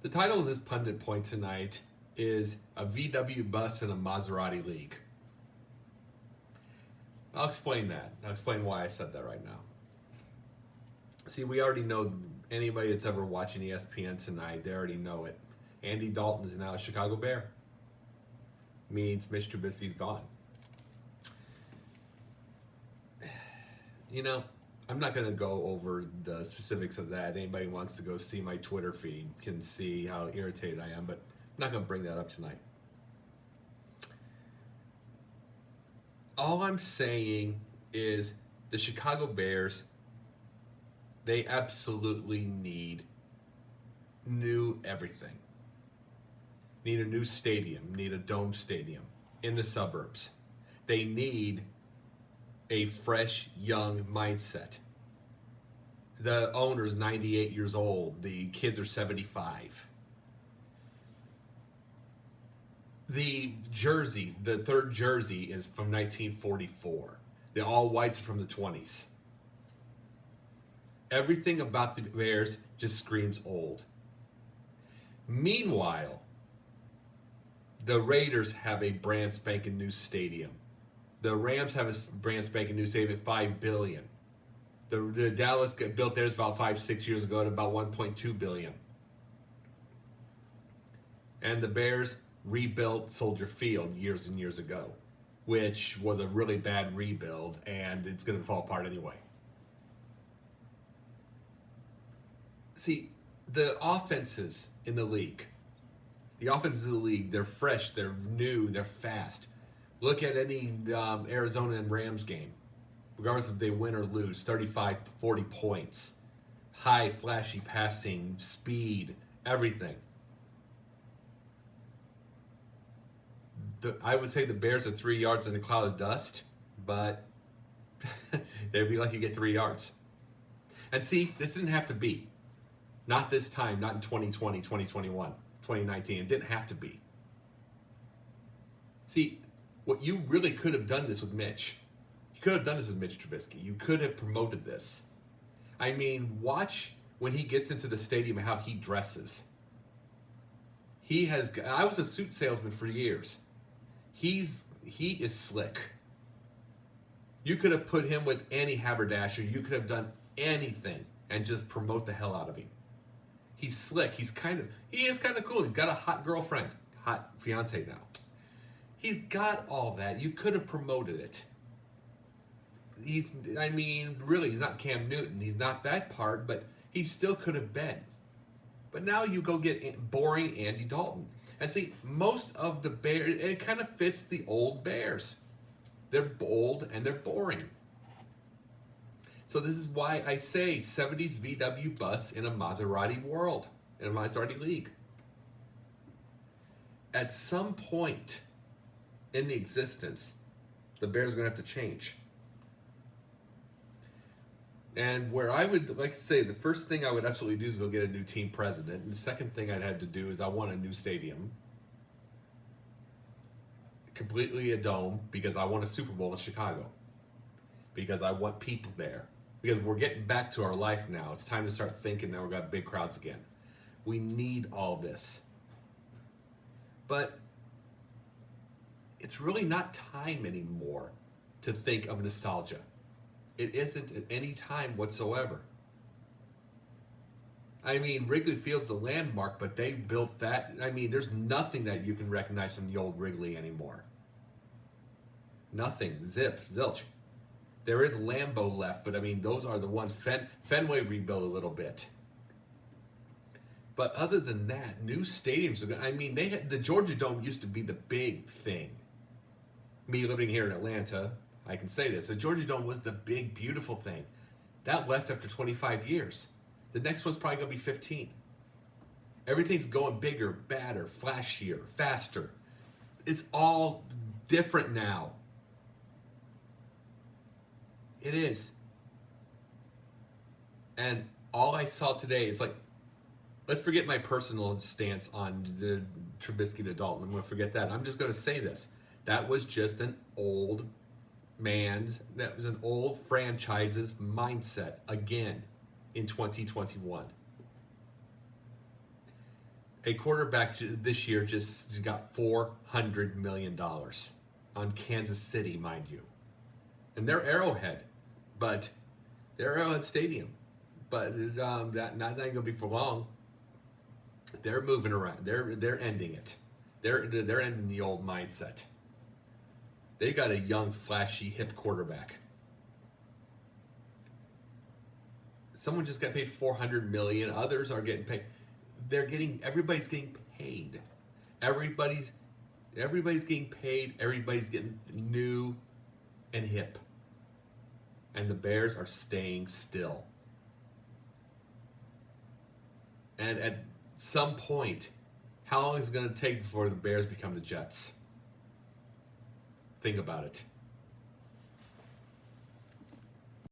The title of this Pundit Point tonight is A VW Bus in a Maserati League. I'll explain that. I'll explain why I said that right now. See, we already know, anybody that's ever watching ESPN tonight, they already know it. Andy Dalton is now a Chicago Bear. Means Mitch Trubisky's gone. You know, I'm not going to go over the specifics of that. Anybody who wants to go see my Twitter feed can see how irritated I am, but I'm not going to bring that up tonight. All I'm saying is the Chicago Bears, they absolutely need new everything. Need a new stadium, need a dome stadium in the suburbs. They need a fresh, young mindset. The owner's 98 years old. The kids are 75. The jersey, the third jersey, is from 1944. The all whites are from the 20s. Everything about the Bears just screams old. Meanwhile, the Raiders have a brand spanking new stadium. The Rams have a brand spanking new stadium at $5 billion. The Dallas got built theirs about 5-6 years ago at about $1.2 billion. And the Bears rebuilt Soldier Field years and years ago, which was a really bad rebuild, and it's going to fall apart anyway. See, the offenses in the league, they're fresh, they're new, they're fast. Look at any Arizona and Rams game. Regardless if they win or lose, 35, 40 points. High, flashy passing, speed, everything. I would say the Bears are 3 yards in a cloud of dust, but they'd be lucky to get 3 yards. And see, this didn't have to be. Not this time, not in 2020, 2021, 2019. It didn't have to be. See, what you really could have done this with Mitch. You could have done this with Mitch Trubisky. You could have promoted this. I mean, watch when he gets into the stadium and how he dresses. I was a suit salesman for years. He is slick. You could have put him with any haberdasher. You could have done anything and just promote the hell out of him. He's slick. He is kind of cool. He's got a hot girlfriend, hot fiance now. He's got all that. You could have promoted it. Really, he's not Cam Newton. He's not that part, but he still could have been. But now you go get boring Andy Dalton. And see, most of the Bears, it kind of fits the old Bears. They're bold and they're boring. So this is why I say 70s VW bus in a Maserati world, in a Maserati league. At some point in the existence, the Bears are going to have to change. And where I would like to say, the first thing I would absolutely do is go get a new team president. And the second thing I'd have to do is I want a new stadium. Completely a dome, because I want a Super Bowl in Chicago. Because I want people there. Because we're getting back to our life now. It's time to start thinking that we've got big crowds again. We need all this. But it's really not time anymore to think of nostalgia. It isn't at any time whatsoever. I mean, Wrigley Field's a landmark, but they built that. I mean, there's nothing that you can recognize from the old Wrigley anymore. Nothing. Zilch. There is Lambeau left, but I mean, those are the ones. Fenway rebuilt a little bit. But other than that, new stadiums are going. I mean, the Georgia Dome used to be the big thing. Me living here in Atlanta, I can say this. The Georgia Dome was the big, beautiful thing. That left after 25 years. The next one's probably going to be 15. Everything's going bigger, badder, flashier, faster. It's all different now. It is. And all I saw today, it's like, let's forget my personal stance on the Trubisky to Dalton. I'm going to forget that. I'm just going to say this. That was just an old that was an old franchise's mindset again in 2021. A quarterback this year just got $400 million on Kansas City, mind you, and they're Arrowhead, but they're Arrowhead Stadium, but that not gonna be for long. They're moving around. They're ending it. They're ending the old mindset. They got a young, flashy, hip quarterback. Someone just got paid $400 million. Others are getting paid. Everybody's getting paid. Everybody's getting paid. Everybody's getting new and hip. And the Bears are staying still. And at some point, how long is it going to take before the Bears become the Jets? Think about it.